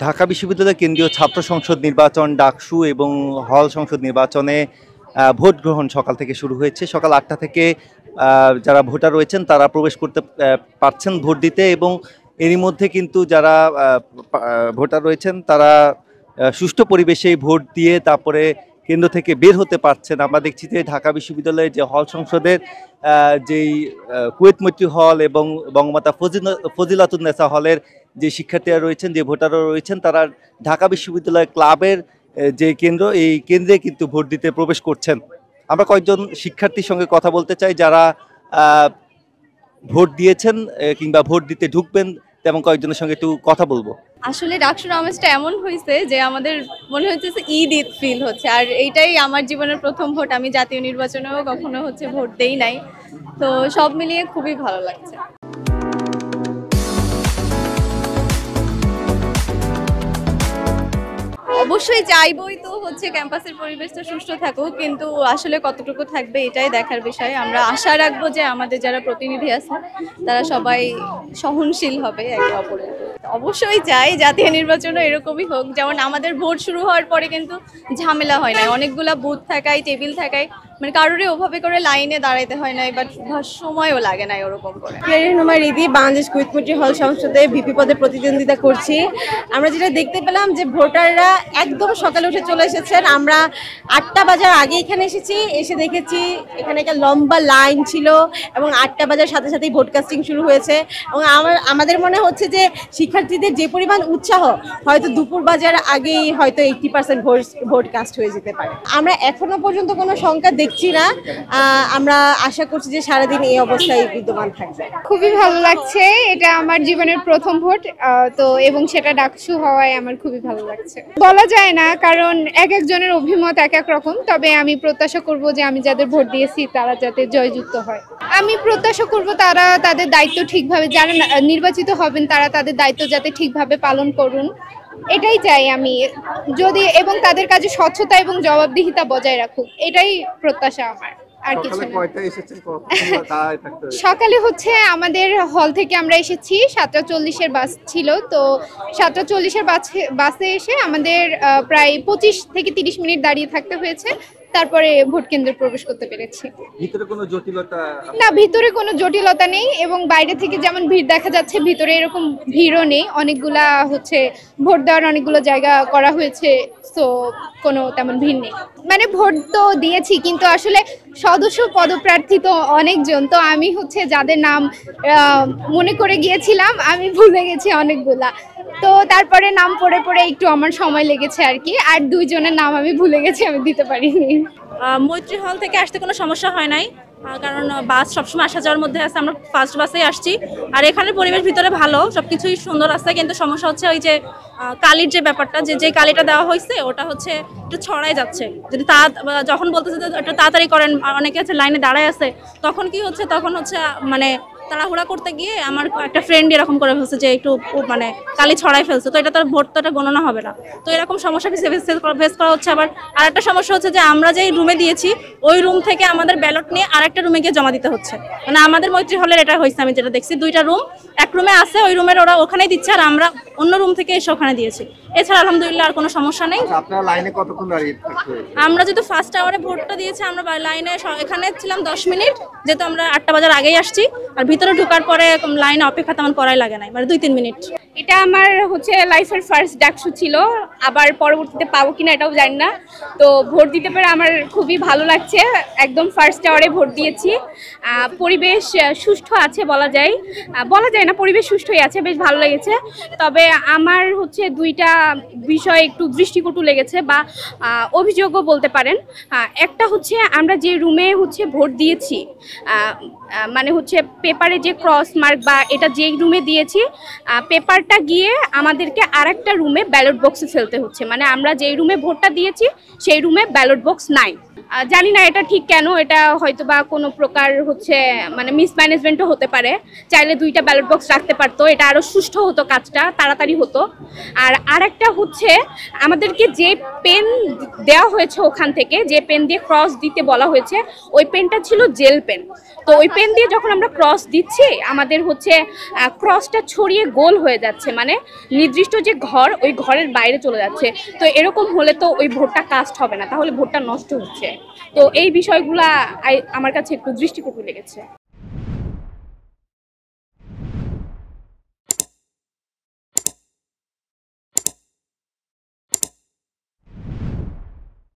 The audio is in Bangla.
ঢাকা বিশ্ববিদ্যালয় কেন্দ্রীয় ছাত্র সংসদ নির্বাচন ডাকসু এবং হল সংসদ নির্বাচনে ভোট গ্রহণ সকাল থেকে শুরু হয়েছে। সকাল ৮টা থেকে যারা ভোটার রয়েছেন তারা প্রবেশ করতে পারছেন ভোট দিতে, এবং এরই মধ্যে কিন্তু যারা ভোটার রয়েছেন তারা সুষ্ঠু পরিবেশেই ভোট দিয়ে তারপরে কেন্দ্র থেকে বের হতে পারছেন। আমরা দেখছি যে ঢাকা বিশ্ববিদ্যালয়ের যে হল সংসদের যেই কুয়েত মৈত্রী হল এবং বঙ্গমাতা ফজিলাতুন্নেসা হলের যে শিক্ষার্থীরা রয়েছেন, যে ভোটাররা রয়েছেন, তারা ঢাকা বিশ্ববিদ্যালয় ক্লাবের যে কেন্দ্র, এই কেন্দ্রে কিন্তু ভোট দিতে প্রবেশ করছেন। আমরা কয়েকজন শিক্ষার্থীর সঙ্গে কথা বলতে চাই যারা ভোট দিয়েছেন কিংবা ভোট দিতে ঢুকবেন, তেমন কয়েকজনের সঙ্গে একটু কথা বলবো। আসলে ডাকসুর আমেজটা এমন হয়েছে যে আমাদের মনে হচ্ছে ঈদ ঈদ ফিল হচ্ছে, আর এইটাই আমার জীবনের প্রথম ভোট। আমি জাতীয় নির্বাচনেও কখনো ভোট দেই নাই, তো সব মিলিয়ে খুবই ভালো লাগছে। অবশ্যই চাইবই তো ক্যাম্পাসের পরিবেশটা সুষ্ঠু থাকুক, কিন্তু আসলে কতটুকু থাকবে এটাই দেখার বিষয়। আমরা আশা রাখবো যে আমাদের যারা প্রতিনিধি আছে তারা সবাই সহনশীল হবে একে অপরের। অবশ্যই চাই জাতীয় নির্বাচনও এরকমই হোক, যেমন আমাদের ভোট শুরু হওয়ার পরে কিন্তু ঝামেলা হয় না, অনেকগুলা বুথ থাকায় টেবিল থাকায় মানে কারোরই ওভাবে করে লাইনে দাঁড়াইতে হয় না, বাট সময়ও লাগে না ওরকম করে। রিদি বাংলাদেশ কুয়েত মৈত্রী হল সংসদে ভিপি পদে প্রতিদ্বন্দ্বিতা করছি। আমরা যেটা দেখতে পেলাম যে ভোটাররা একদম সকালে উঠে চলে এসেছেন। আমরা ৮টা বাজার আগে এখানে এসে দেখেছি এখানে একটা লম্বা লাইন ছিল এবং 8টা বাজার সাথে সাথেই ভোট কাস্টিং শুরু হয়েছে। এবং আমাদের মনে হচ্ছে যে শিক্ষার্থীদের যে পরিমাণ উৎসাহ, হয়তো দুপুর বাজার আগেই হয়তো 80% ভোট কাস্ট হয়ে যেতে পারে। আমরা এখনো পর্যন্ত কোনো সংখ্যা দেখছি না, আমরা আশা করছি যে সারাদিন এই অবস্থায় বিদ্যমান থাকবে। খুবই ভালো লাগছে, এটা আমার জীবনের প্রথম ভোট তো, এবং সেটা ডাকসু হওয়ায় আমার খুবই ভালো লাগছে। বলা যায় না, কারণ এক একজনের অভিমত এক এক রকম, তবে আমি প্রত্যাশা করব যে আমি যাদের ভোট দিয়েছি তারা যাতে জয়যুক্ত হয়। আমি প্রত্যাশা করব তারা তাদের দায়িত্ব ঠিকভাবে, যারা নির্বাচিত হবেন তারা তাদের দায়িত্ব যাতে ঠিকভাবে পালন করুন, এটাই চাই আমি। যদি এবং তাদের কাজে স্বচ্ছতা এবং জবাবদিহিতা বজায় রাখুক, এটাই প্রত্যাশা আমার, আর কিছু না। সকালে আমাদের হল থেকে আমরা এসেছি 7:40-এর বাস ছিল, তো 7:40-এর বাসে এসে আমাদের প্রায় 25 থেকে 30 মিনিট দাঁড়িয়ে থাকতে হয়েছে, তারপরে ভোট কেন্দ্রে প্রবেশ করতে পেরেছি। ভিতরে কোনো জটিলতা না, ভিতরে কোনো জটিলতা নেই, এবং বাইরে থেকে যেমন ভিড় দেখা যাচ্ছে ভিতরে এরকম ভিড়ও নেই। অনেকগুলা ভোট দেওয়ার অনেকগুলো জায়গা করা হয়েছে, তো কোনো তেমন ভিড় নেই। মানে ভোট তো দিয়েছি, কিন্তু আসলে সদস্য পদপ্রার্থী তো অনেকজন, তো আমি যাদের নাম মনে করে গিয়েছিলাম আমি ভুলে গেছি অনেকগুলা, তো তারপরে নাম পড়ে পড়ে একটু আমার সময় লেগেছে আর কি। আর 2 জনের নাম আমি ভুলে গেছি, আমি দিতে পারিনি। মৈত্রী হল থেকে আসতে কোনো সমস্যা হয় নাই, কারণ বাস সবসময় আসা যাওয়ার মধ্যে আছে। আমরা ফার্স্ট বাসেই আসছি, আর এখানের পরিবেশ ভিতরে ভালো, সবকিছুই সুন্দর আছে, কিন্তু সমস্যা হচ্ছে ওই যে কালির যে ব্যাপারটা, যে কালিটা দেওয়া হয়েছে ওটা একটু ছড়াই যাচ্ছে। যদি যখন বলতেছে একটু তাড়াতাড়ি করেন, অনেকে লাইনে দাঁড়ায় আছে, তখন কি হচ্ছে, তখন মানে তাড়াহুড়া করতে গিয়ে আমার একটা ফ্রেন্ড এরকম করে ফেলছে যে একটু মানে কালি ছড়াই ফেলছে, তো এটা তার ভোটটা গণনা হবে না। তো এরকম সমস্যা ফেস করা হচ্ছে। আবার আরেকটা সমস্যা হচ্ছে যে আমরা যেই রুমে দিয়েছি ওই রুম থেকে আমাদের ব্যালট নিয়ে আরেকটা রুমে গিয়ে জমা দিতে হচ্ছে। মানে আমাদের মৈত্রী হলের এটা হয়েছে, আমি যেটা দেখছি 2টা রুম, এক রুমে আছে, ওই রুমের ওরা ওখানেই দিচ্ছে, আর আমরা অন্য রুম থেকে এসে ওখানে দিয়েছি। এছাড়া আলহামদুলিল্লাহ আর কোনো সমস্যা নেই। আপনারা লাইনে কতক্ষণ দাঁড়িয়ে থাকতে হয়েছে? আমরা যেহেতু ফার্স্ট আওয়ারে ভোটটা দিয়েছি, আমরা লাইনে এখানে ছিলাম 10 মিনিট, যেহেতু আমরা 8টা বাজার আগেই আসছি, আর ভিতরে ঢোকার পরে লাইনে অপেক্ষা তেমন করাই লাগে নাই, মানে 2-3 মিনিট। এটা আমার লাইফের ফার্স্ট ডাকসু ছিল, আবার পরবর্তীতে পাবো কিনা এটাও জানি না। তো ভোট দিতে পেরে আমার খুবই ভালো লাগছে, একদম ফার্স্ট আওয়ারে ভোট দিয়েছি। পরিবেশ সুষ্ঠু আছে বলা যায় না, পরিবেশ সুষ্ঠুই আছে, বেশ ভালো লেগেছে। তবে আমার 2টা বিষয় একটু দৃষ্টিকটু লেগেছে বা অভিযোগও বলতে পারেন। একটা আমরা যে রুমে ভোট দিয়েছি, মানে পেপারে যে ক্রস মার্ক বা এটা যে রুমে দিয়েছি, পেপারটা গিয়ে আমাদেরকে আরেকটা রুমে ব্যালট বক্সে ফেলতে হচ্ছে। মানে আমরা যেই রুমে ভোটটা দিয়েছি সেই রুমে ব্যালট বক্স নাই। জানি না এটা ঠিক কেন, এটা হয়তো বা কোনো প্রকার মানে মিসম্যানেজমেন্টও হতে পারে। চাইলে 2টা ব্যালট বক্স রাখতে পারতো, এটা আরও সুষ্ঠু হতো, কাজটা তাড়াতাড়ি হতো। আর আরেকটা আমাদেরকে যে পেন দেওয়া হয়েছে ওখান থেকে, যে পেন দিয়ে ক্রস দিতে বলা হয়েছে, ওই পেনটা ছিল জেল পেন। তো ওই পেন দিয়ে যখন আমরা ক্রস দিচ্ছি আমাদের ক্রসটা ছড়িয়ে গোল হয়ে যাচ্ছে। যাচ্ছে, মানে নির্দিষ্ট যে ঘর ওই ঘরের বাইরে চলে যাচ্ছে। তো এরকম হলে তো ওই ভোটটা কাস্ট হবে না, তাহলে ভোটটা নষ্ট হচ্ছে। তো এই বিষয়গুলা আমার কাছে একটু দৃষ্টিকটু লেগেছে।